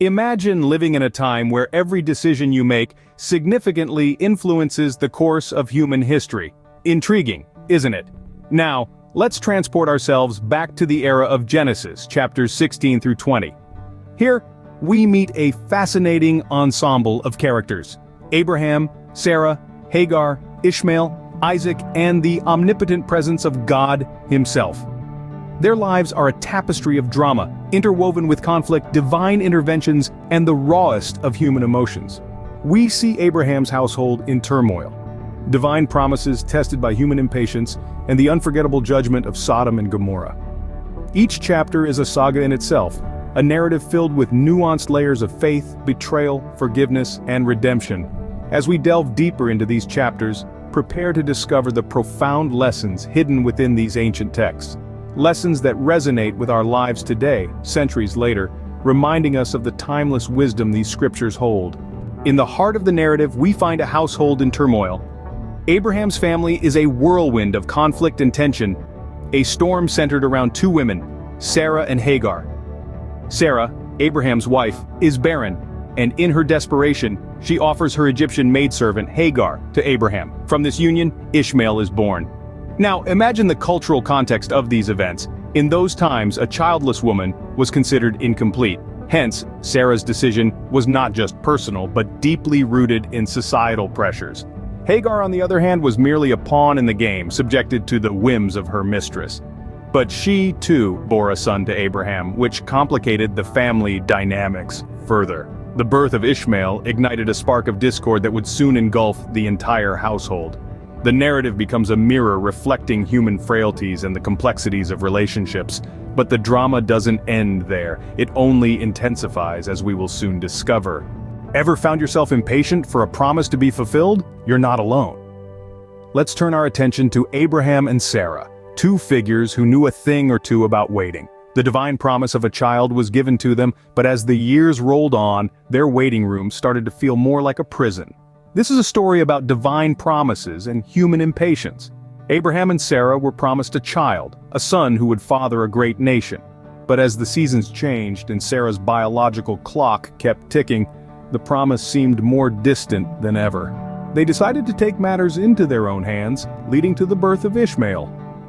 Imagine living in a time where every decision you make significantly influences the course of human history. Intriguing, isn't it? Now, let's transport ourselves back to the era of Genesis, chapters 16 through 20. Here, we meet a fascinating ensemble of characters: Abraham, Sarah, Hagar, Ishmael, Isaac, and the omnipotent presence of God himself. Their lives are a tapestry of drama, interwoven with conflict, divine interventions, and the rawest of human emotions. We see Abraham's household in turmoil, divine promises tested by human impatience, and the unforgettable judgment of Sodom and Gomorrah. Each chapter is a saga in itself, a narrative filled with nuanced layers of faith, betrayal, forgiveness, and redemption. As we delve deeper into these chapters, prepare to discover the profound lessons hidden within these ancient texts. Lessons that resonate with our lives today, centuries later, reminding us of the timeless wisdom these scriptures hold. In the heart of the narrative, we find a household in turmoil. Abraham's family is a whirlwind of conflict and tension, a storm centered around two women, Sarah and Hagar. Sarah, Abraham's wife, is barren, and in her desperation, she offers her Egyptian maidservant Hagar to Abraham. From this union, Ishmael is born. Now, imagine the cultural context of these events. In those times, a childless woman was considered incomplete. Hence, Sarah's decision was not just personal, but deeply rooted in societal pressures. Hagar, on the other hand, was merely a pawn in the game, subjected to the whims of her mistress. But she, too, bore a son to Abraham, which complicated the family dynamics further. The birth of Ishmael ignited a spark of discord that would soon engulf the entire household. The narrative becomes a mirror reflecting human frailties and the complexities of relationships. But the drama doesn't end there. It only intensifies, as we will soon discover. Ever found yourself impatient for a promise to be fulfilled? You're not alone. Let's turn our attention to Abraham and Sarah, two figures who knew a thing or two about waiting. The divine promise of a child was given to them, but as the years rolled on, their waiting room started to feel more like a prison. This is a story about divine promises and human impatience. Abraham and Sarah were promised a child, a son who would father a great nation. But as the seasons changed and Sarah's biological clock kept ticking, the promise seemed more distant than ever. They decided to take matters into their own hands, leading to the birth of Ishmael.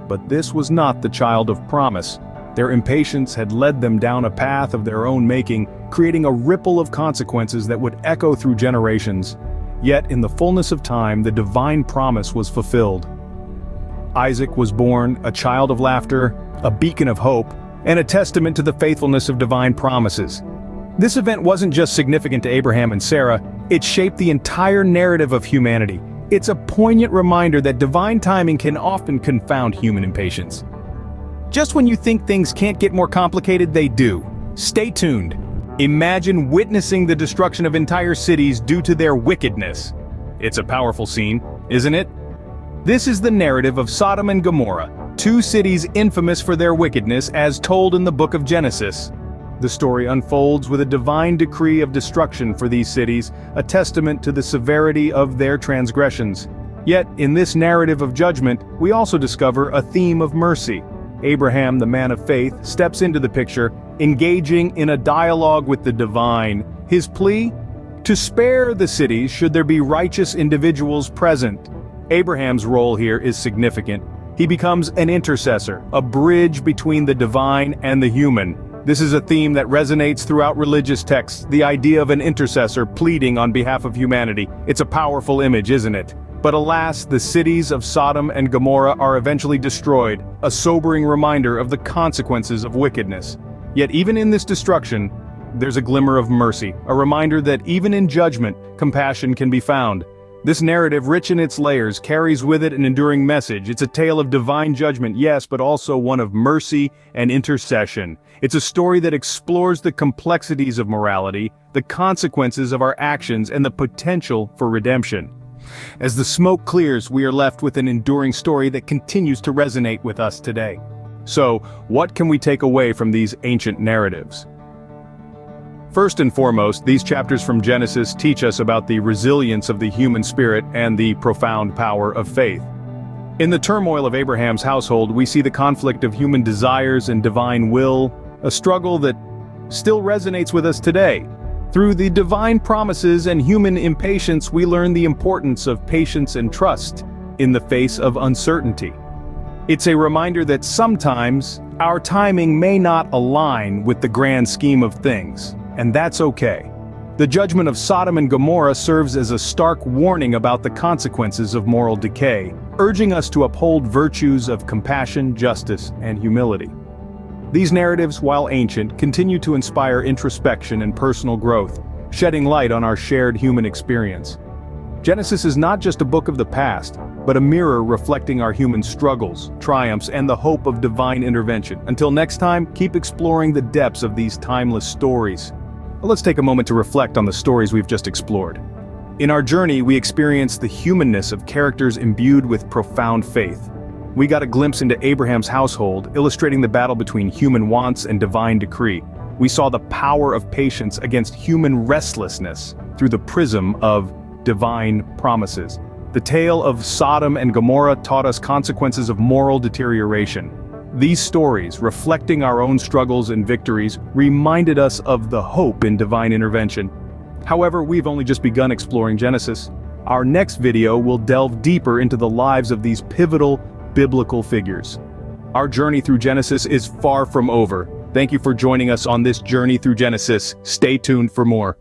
But this was not the child of promise. Their impatience had led them down a path of their own making, creating a ripple of consequences that would echo through generations. Yet in the fullness of time, the divine promise was fulfilled. Isaac was born, a child of laughter, a beacon of hope, and a testament to the faithfulness of divine promises. This event wasn't just significant to Abraham and Sarah, it shaped the entire narrative of humanity. It's a poignant reminder that divine timing can often confound human impatience. Just when you think things can't get more complicated, they do. Stay tuned. Imagine witnessing the destruction of entire cities due to their wickedness. It's a powerful scene, isn't it? This is the narrative of Sodom and Gomorrah, two cities infamous for their wickedness as told in the book of Genesis. The story unfolds with a divine decree of destruction for these cities, a testament to the severity of their transgressions. Yet, in this narrative of judgment, we also discover a theme of mercy. Abraham, the man of faith, steps into the picture, engaging in a dialogue with the divine. His plea? To spare the cities should there be righteous individuals present. Abraham's role here is significant. He becomes an intercessor, a bridge between the divine and the human. This is a theme that resonates throughout religious texts, the idea of an intercessor pleading on behalf of humanity. It's a powerful image, isn't it? But alas, the cities of Sodom and Gomorrah are eventually destroyed, a sobering reminder of the consequences of wickedness. Yet even in this destruction, there's a glimmer of mercy, a reminder that even in judgment, compassion can be found. This narrative, rich in its layers, carries with it an enduring message. It's a tale of divine judgment, yes, but also one of mercy and intercession. It's a story that explores the complexities of morality, the consequences of our actions, and the potential for redemption. As the smoke clears, we are left with an enduring story that continues to resonate with us today. So, what can we take away from these ancient narratives? First and foremost, these chapters from Genesis teach us about the resilience of the human spirit and the profound power of faith. In the turmoil of Abraham's household, we see the conflict of human desires and divine will, a struggle that still resonates with us today. Through the divine promises and human impatience, we learn the importance of patience and trust in the face of uncertainty. It's a reminder that sometimes our timing may not align with the grand scheme of things, and that's okay. The judgment of Sodom and Gomorrah serves as a stark warning about the consequences of moral decay, urging us to uphold virtues of compassion, justice, and humility. These narratives, while ancient, continue to inspire introspection and personal growth, shedding light on our shared human experience. Genesis is not just a book of the past, but a mirror reflecting our human struggles, triumphs, and the hope of divine intervention. Until next time, keep exploring the depths of these timeless stories. Let's take a moment to reflect on the stories we've just explored. In our journey, we experienced the humanness of characters imbued with profound faith. We got a glimpse into Abraham's household, illustrating the battle between human wants and divine decree. We saw the power of patience against human restlessness through the prism of divine promises. The tale of Sodom and Gomorrah taught us consequences of moral deterioration. These stories, reflecting our own struggles and victories, reminded us of the hope in divine intervention. However, we've only just begun exploring Genesis. Our next video will delve deeper into the lives of these pivotal biblical figures. Our journey through Genesis is far from over. Thank you for joining us on this journey through Genesis. Stay tuned for more.